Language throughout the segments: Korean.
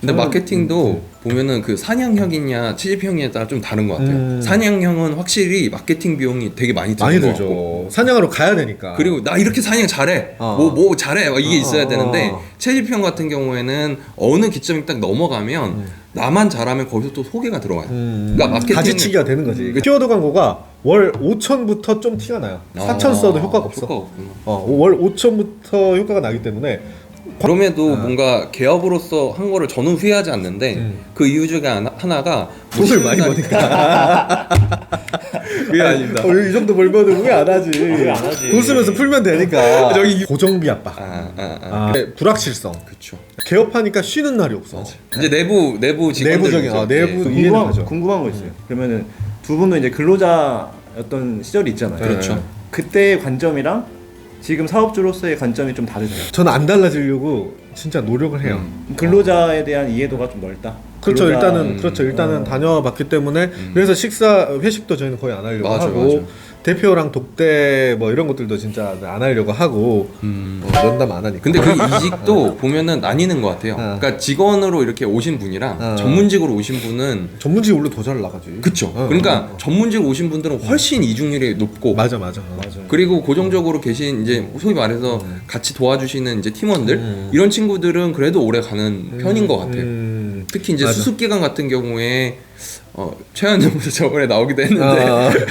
근데 마케팅도 보면은 그 사냥형이냐 취집형에 따라 좀 다른 것 같아요. 사냥형은 확실히 마케팅 비용이 되게 많이 드는 것 같고, 사냥하러 가야 되니까. 그리고 나 이렇게 사냥 잘해, 뭐 잘해, 이게 있어야 되는데 채집형 같은 경우에는 어느 기점이 딱 넘어가면 나만 잘하면 거기서 또 소개가 들어와요. 그러니까 마케팅 가지치기가 되는 거지. 키워드 광고가 월 5천부터 좀 티가 나요. 4천 써도 효과가 없어. 효과가 없구나. 월 5천부터 효과가 나기 때문에. 그럼에도 뭔가 개업으로서 한 거를 저는 후회하지 않는데 그 이유 중에 하나가 돈을 많이 버니까. 그게 아닙니다. 이 정도 벌면은 후회 안 하지. 후회 안 하지. 돈 쓰면서 풀면 되니까. 저기 고정비 압박. 불확실성. 그렇죠. 개업하니까 쉬는 날이 없어. 이제 내부 직원들 내부적인 내부 이해는 하죠. 궁금한 거 있어요. 그러면은 두 분도 이제 근로자였던 시절이 있잖아요. 그렇죠. 그때의 관점이랑 지금 사업주로서의 관점이 좀 다르세요? 저는 안 달라지려고 진짜 노력을 해요. 근로자에 대한 이해도가 좀 넓다. 그렇죠. 근로자- 일단은 다녀봤기 때문에 그래서 회식도 저희는 거의 안 하려고 하고 맞아. 대표랑 독대 뭐 이런 것들도 진짜 안 하려고 하고 면담 안 하니까. 근데 그 이직도 보면은 나뉘는 것 같아요. 그러니까 직원으로 이렇게 오신 분이랑 전문직으로 오신 분은 전문직이 원래 더 잘 나가지. 그쵸. 그러니까 전문직으로 오신 분들은 훨씬 이중률이 높고, 맞아. 그리고 고정적으로 계신 이제 소위 말해서 같이 도와주시는 이제 팀원들 이런 친구들은 그래도 오래 가는 편인 것 같아요. 특히 이제 맞아. 수습 기간 같은 경우에 최현정 부사 저번에 나오기도 했는데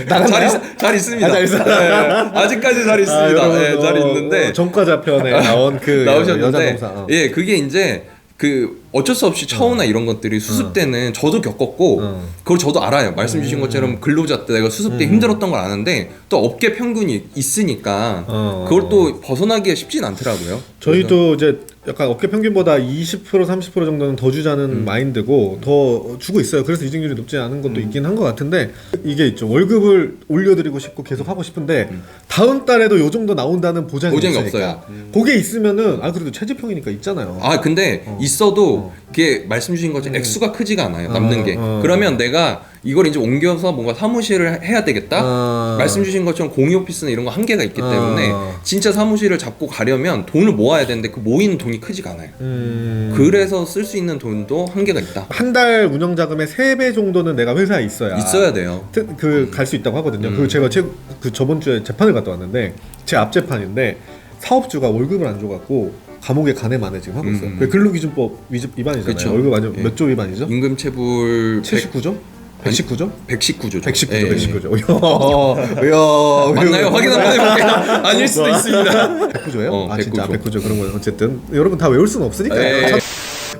잘 있습니다. 잘 있어요? 네, 아직까지 잘 있습니다. 네, 잘 있는데 전과자편에 나온 그 나오셨는데 여자 예, 그게 이제 그 어쩔 수 없이 처우나 이런 것들이 수습 때는 저도 겪었고 그걸 저도 알아요. 말씀 주신 것처럼 근로자 때 내가 수습 때 힘들었던 걸 아는데 또 업계 평균이 있으니까 그걸 또 벗어나기가 쉽진 않더라고요. 저희도 이제 약간 업계 평균보다 20% 30% 정도는 더 주자는 마인드고 더 주고 있어요. 그래서 이직률이 높지 않은 것도 있긴 한 것 같은데 이게 있죠. 월급을 올려드리고 싶고 계속 하고 싶은데 다음 달에도 요 정도 나온다는 보장이 있으니까. 없어요. 그게 있으면은 그래도 채집형이니까 있잖아요. 근데 있어도 그게 말씀 주신 것처럼 액수가 크지가 않아요. 남는 게. 그러면 내가 이걸 이제 옮겨서 뭔가 사무실을 해야 되겠다. 말씀 주신 것처럼 공유 오피스나 이런 거 한계가 있기 때문에 진짜 사무실을 잡고 가려면 돈을 모아야 되는데 그 모이는 돈이 크지가 않아요. 그래서 쓸 수 있는 돈도 한계가 있다. 한 달 운영 자금의 3배 정도는 내가 회사에 있어야 돼요. 갈 수 있다고 하거든요. 그리고 제가 그 저번 주에 재판을 갔다 왔는데 제 앞 재판인데 사업주가 월급을 안 줘갖고 감옥에 간에만에 지금 하고 있어요. 그 근로기준법 위반이잖아요. 그쵸. 월급 아니면 예. 몇 조 위반이죠? 임금체불 79조? 119조? 119조죠. 119조. 맞나요? 확인 한번 해볼게요. 아닐 수도 있습니다. 109조예요? 진짜 109조. 109조 그런 거 어쨌든 여러분 다 외울 수는 없으니까. 네.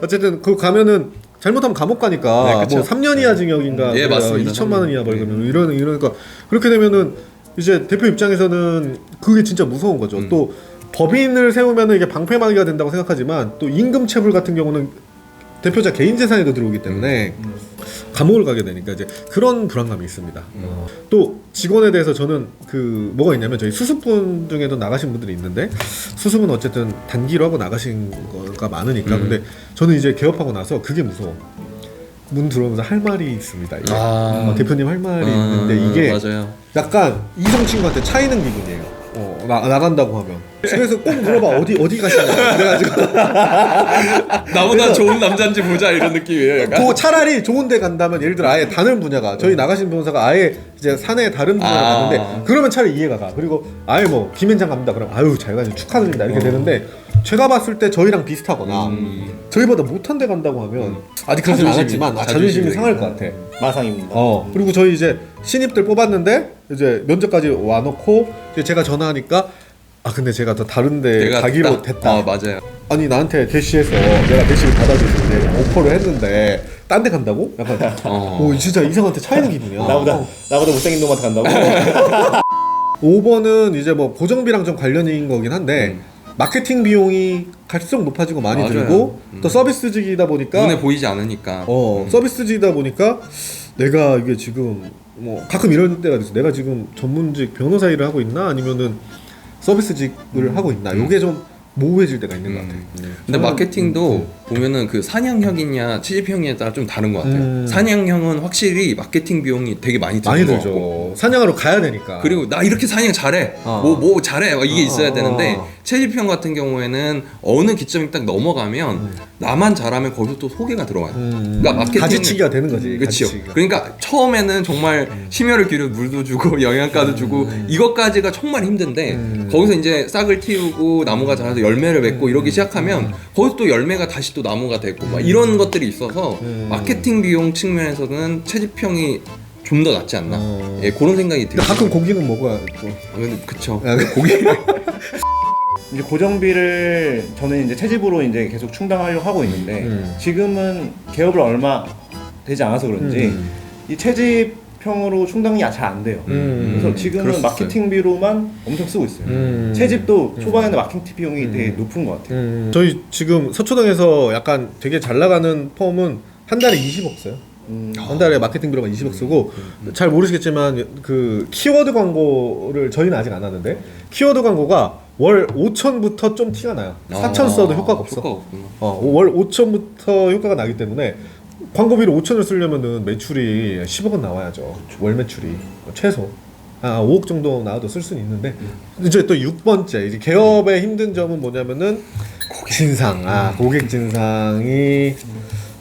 어쨌든 그 가면은 잘못하면 감옥 가니까 네, 그쵸. 뭐 3년 이하 징역인가 예, 맞습니다. 2천만 원 이하 벌금이 이러니까 그렇게 되면은 이제 대표 입장에서는 그게 진짜 무서운 거죠. 또 법인을 세우면은 이게 방패막이가 된다고 생각하지만 또 임금체불 같은 경우는 대표자 개인 재산에도 들어오기 때문에 감옥을 가게 되니까 이제 그런 불안감이 있습니다. 또 직원에 대해서 저는 그 뭐가 있냐면 저희 수습분 중에도 나가신 분들이 있는데 수습은 어쨌든 단기로 하고 나가신 거가 많으니까 근데 저는 이제 개업하고 나서 그게 무서워. 문 들어오면서 할 말이 있습니다. 이게. 대표님 할 말이 있는데 이게 맞아요. 약간 이성 친구한테 차이는 기분이에요. 나간다고 하면 집에서 꼭 물어봐 어디 가시냐 그래가지고 나보다 좋은 남자인지 보자 이런 느낌이에요. 약간. 차라리 좋은 데 간다면 예를 들어 아예 다른 분야가 저희 나가신 변호사가 아예 이제 사내 다른 분야를 갔는데 그러면 차라리 이해가 가. 그리고 아예 뭐 김현장 갑니다 그럼 아유 잘 가시고 축하드립니다 이렇게 되는데 제가 봤을 때 저희랑 비슷하거나 저희보다 못한 데 간다고 하면 아직 그러진 않았지만 자존심이 상할 것 같아. 마상입니다. 그리고 저희 이제 신입들 뽑았는데 이제 면접까지 와놓고 이제 제가 전화하니까 근데 제가 더 다른데 가기로 됐다. 맞아요. 아니 나한테 대시해서 내가 대시를 받아줬는데 오퍼를 했는데 딴 데 간다고? 약간 진짜 이상한테 차이는 기분이야. 나보다 못생긴 놈한테 간다고? 5번은 이제 뭐 고정비랑 좀 관련인 거긴 한데 마케팅 비용이 갈수록 높아지고 많이 맞아요. 들고 또 서비스직이다 보니까 눈에 보이지 않으니까. 서비스직이다 보니까 내가 이게 지금 뭐 가끔 이런 때가 있어. 내가 지금 전문직 변호사 일을 하고 있나 아니면은 서비스직을 하고 있나. 요게 좀 모호해질 때가 있는 것 같아요. 근데 마케팅도 보면은 그 사냥형이냐 취집형에 따라 좀 다른 것 같아요. 사냥형은 확실히 마케팅 비용이 되게 많이 드는 것 같고, 사냥하러 가야 되니까. 그리고 나 이렇게 사냥 잘해, 뭐 잘해, 이게 있어야 되는데 채집형 같은 경우에는 어느 기점이 딱 넘어가면 나만 잘하면 거기서 또 소개가 들어와요. 그러니까 마케팅 가지치기가 되는 거지. 그렇죠. 가지치기가. 그러니까 처음에는 정말 심혈을 기울여 물도 주고 영양가도 주고 이것까지가 정말 힘든데 거기서 이제 싹을 틔우고 나무가 자라서 열매를 맺고 이러기 시작하면 거기서 또 열매가 다시 또 나무가 되고 막 이런 것들이 있어서 마케팅 비용 측면에서는 채집형이 좀 더 낫지 않나. 예, 그런 생각이 근데 들어요. 가끔 고기는 먹어야 또. 근데 그쵸. 야, 고기 이제 고정비를 저는 이제 채집으로 이제 계속 충당하려고 하고 있는데 지금은 개업을 얼마 되지 않아서 그런지 이 채집형으로 충당이 잘 안 돼요. 그래서 그럴 지금은 수 마케팅비로만 엄청 쓰고 있어요. 채집도 초반에는 마케팅 비용이 되게 높은 것 같아요. 저희 지금 서초동에서 약간 되게 잘 나가는 펌은 한 달에 20억 써요. 한 달에 마케팅 비로만 20억 쓰고 잘 모르시겠지만 그 키워드 광고를 저희는 아직 안 하는데 키워드 광고가 월 5천부터 좀 티가 나요. 4천 써도 효과가 없어. 효과가 없구나. 월 5천부터 효과가 나기 때문에 광고비를 5천을 쓰려면은 매출이 10억은 나와야죠. 월 매출이 최소 5억 정도 나와도 쓸 수는 있는데 이제 또 6번째 이제 개업의 힘든 점은 뭐냐면은 진상. 고객 진상이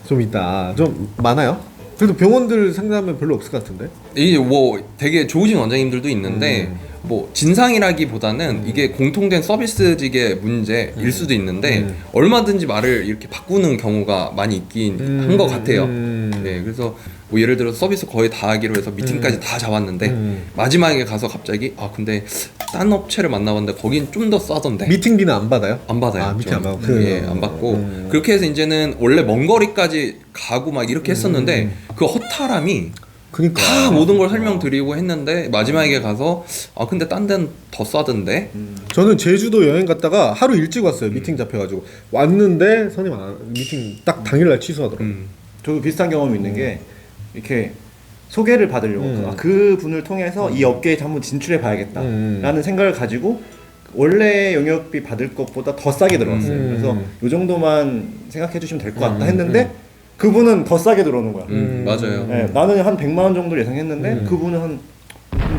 좀 있다. 좀 많아요. 그래도 병원들 상담은 별로 없을 것 같은데. 이게 뭐 되게 좋으신 원장님들도 있는데 뭐 진상이라기보다는 이게 공통된 서비스직의 문제일 수도 있는데 얼마든지 말을 이렇게 바꾸는 경우가 많이 있긴 한 것 같아요. 네, 그래서 뭐 예를 들어 서비스 거의 다 하기로 해서 미팅까지 다 잡았는데 마지막에 가서 갑자기 근데 딴 업체를 만나봤는데 거긴 좀 더 싸던데. 미팅비는 안 받아요? 안 받아요. 미팅 안 받고. 예, 안 받고 그렇게 해서 이제는 원래 먼 거리까지 가고 막 이렇게 했었는데 그 허탈함이 그러니까 다 모든 걸 설명드리고 했는데 마지막에 가서 근데 딴 데는 더 싸던데. 저는 제주도 여행 갔다가 하루 일찍 왔어요. 미팅 잡혀가지고 왔는데 선임 미팅 딱 당일날 취소하더라고요. 저도 비슷한 경험이 있는 게 이렇게 소개를 받으려고 그 분을 통해서 이 업계에 한번 진출해 봐야겠다라는 생각을 가지고 원래 영역비 받을 것보다 더 싸게 들어왔어요. 그래서 이 정도만 생각해 주시면 될 것 같다 했는데 그분은 더 싸게 들어오는 거야. 맞아요. 네, 나는 한 100만 원 정도 예상했는데 그분은 한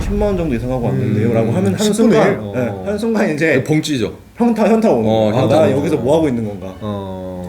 10만 원 정도 예상하고 왔는데요 라고 하면 한순간 한순간 이제 봉지죠. 현타 오는 거야. 현타 나 오는 여기서 거. 뭐 하고 있는 건가.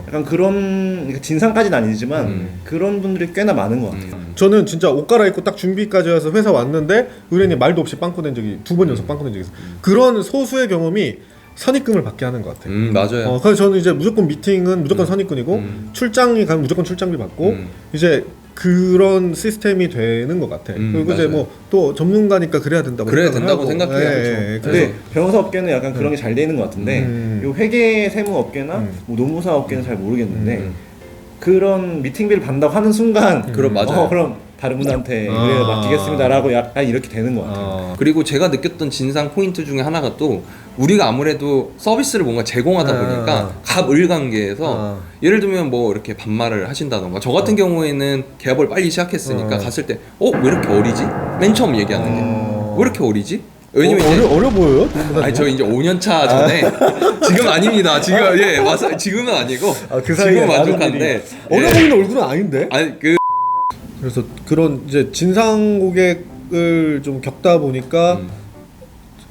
약간 그런 진상까지는 아니지만 그런 분들이 꽤나 많은 것 같아요. 저는 진짜 옷 갈아입고 딱 준비까지 해서 회사 왔는데 의뢰인이 말도 없이 빵꾸 낸 적이 2번 연속 빵꾸 낸 적이 있어요. 그런 소수의 경험이 선입금을 받게 하는 것 같아요. 맞아요. 그래서 저는 이제 무조건 미팅은 무조건 선입금이고 출장이 가면 무조건 출장비 받고 이제 그런 시스템이 되는 것 같아. 그리고 맞아요. 이제 뭐 또 전문가니까 그래야 된다고 그래야 생각을 된다고 하고. 생각해요. 예, 그렇죠. 근데 변호사 업계는 약간 그런 게 잘 돼 있는 것 같은데 요 회계 세무 업계나 뭐 노무사 업계는 잘 모르겠는데 그런 미팅비를 받는다고 하는 순간 맞아요. 그럼 다른 분한테 의뢰를 맡기겠습니다라고 약간 이렇게 되는 것 같아요. 그리고 제가 느꼈던 진상 포인트 중에 하나가 또 우리가 아무래도 서비스를 뭔가 제공하다 보니까 갑을 관계에서 예를 들면 뭐 이렇게 반말을 하신다던가 저 같은 경우에는 개업을 빨리 시작했으니까 갔을 때 왜 이렇게 어리지? 맨 처음 얘기하는 게 왜 이렇게 어리지? 왜냐면 이제 어려 보여요? 아니 저 이제 5년 차 전에 지금 아닙니다. 지금 맞아 지금은 아니고 그 사이에 지금 많은 만족한데 어려 보이는 얼굴은 아닌데. 아니 그래서 그런 이제 진상 고객을 좀 겪다 보니까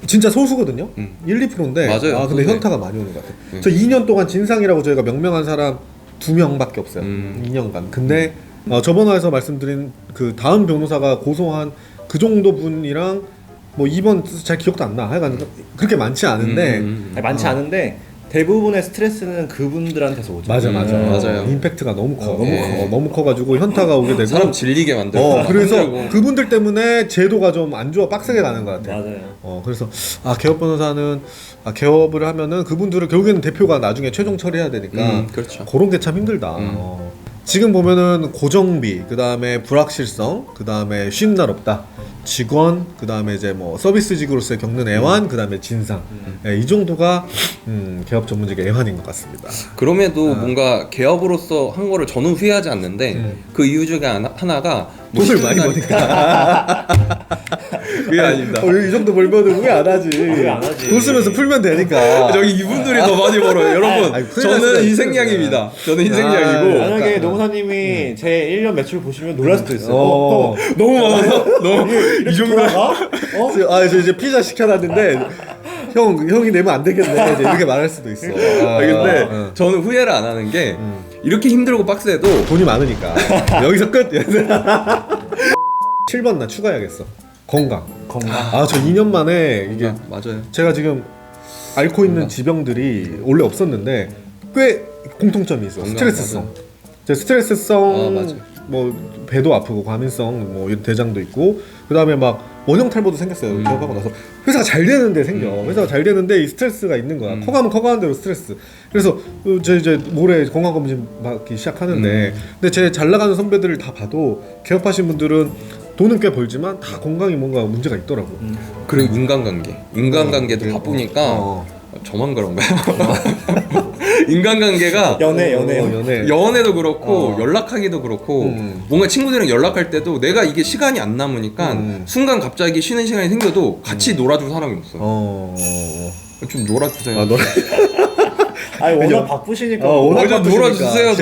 진짜 소수거든요. 1, 2%인데 맞아요. 근데 네. 현타가 많이 오는 것 같아요. 저 2년 동안 진상이라고 저희가 명명한 사람 2명밖에 없어요. 2년간. 근데 저번 화에서 말씀드린 그 다음 변호사가 고소한 그 정도 분이랑 뭐 이번 잘 기억도 안 나. 하여간 그렇게 많지 않은데 아니, 많지 않은데 대부분의 스트레스는 그분들한테서 오죠. 맞아. 맞아요. 임팩트가 너무 커. 예. 너무 커가지고 현타가 오게 되고 사람 질리게 만들고 그래서 힘들고. 그분들 때문에 제도가 좀 안 좋아 빡세게 가는 것 같아요. 맞아요. 그래서 개업 변호사는 개업을 하면은 그분들을 결국에는 대표가 나중에 최종 처리해야 되니까 그렇죠. 그런 게 참 힘들다. 지금 보면은 고정비, 그 다음에 불확실성, 그 다음에 쉬는 날 없다, 직원, 그 다음에 이제 뭐 서비스직으로서의 겪는 애환, 그 다음에 진상. 이 정도가 개업 전문직의 애환인 것 같습니다. 그럼에도 뭔가 개업으로서 한 거를 저는 후회하지 않는데 그 이유 중에 하나가 뭐 돈을 쉬는 많이 날이- 버니까. 그게 아닙니다. 이 정도 벌면은 후회 안 하지. 후회 안 하지. 돈 쓰면서 풀면 되니까. 저기 이분들이 더 많이 벌어요. 여러분, 아니, 큰일 저는 났어요. 희생양입니다. 저는 희생양이고 만약에 노무사님이 제 1년 매출 보시면 놀랄 수도 있어요. 너무 많아서 너무 이 정도 돌아가? 저 이제 피자 시켜놨는데 형이 내면 안 되겠네 이제 이렇게 말할 수도 있어. 근데 저는 후회를 안 하는 게 이렇게 힘들고 빡세도 돈이 많으니까 여기서 끝. 7번 나 추가해야겠어. 건강. 저 2년 만에 이게 맞아요. 제가 지금 앓고 있는 지병들이 원래 없었는데 꽤 공통점이 있어. 스트레스성. 제 스트레스성 맞아. 뭐 배도 아프고 과민성 뭐 이런 대장도 있고 그다음에 막 원형 탈모도 생겼어요. 개업하고 나서 회사가 잘 되는데 생겨. 회사가 잘 되는데 이 스트레스가 있는 거야. 커가면 커가는 대로 스트레스. 그래서 제 이제 모레 건강 검진 받기 시작하는데 근데 제 잘 나가는 선배들을 다 봐도 개업하신 분들은 돈은 꽤 벌지만 다 건강이 뭔가 문제가 있더라고. 그리고 인간관계도 바쁘니까 저만 그런가요? 인간관계가 연애도 그렇고 연락하기도 그렇고 뭔가 친구들이랑 연락할 때도 내가 이게 시간이 안 남으니까 순간 갑자기 쉬는 시간이 생겨도 같이 놀아줄 사람이 없어. 좀 놀아주세요. 아니 워낙 바쁘시니까 워낙 놀아주세요.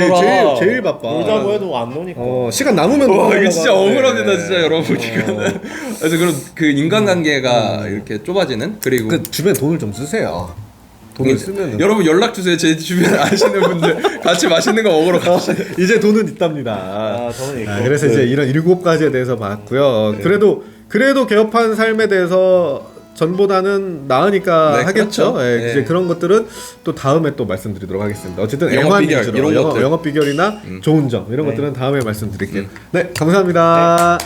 제일 바빠. 놀자고 해도 안 노니까. 시간 남으면 이거 진짜 억울합니다, 진짜 여러분. 그래서 그런 그 인간관계가 이렇게 좁아지는 그리고 그 주변에 돈을 좀 쓰세요. 돈을 쓰면 여러분 연락 주세요. 제 주변에 아시는 분들 같이 맛있는 거 먹으러 갑시다. 이제 돈은 있답니다. 저는 있고. 그래서 이제 이런 7가지에 대해서 봤고요. 그래도 개업한 삶에 대해서 전보다는 나으니까 하겠죠. 그렇죠. 이제 그런 것들은 또 다음에 또 말씀드리도록 하겠습니다. 어쨌든 영업 애환 비결, 위주로 이런 것들. 영업 비결이나 좋은 점 이런 것들은 다음에 말씀드릴게요. 네, 감사합니다.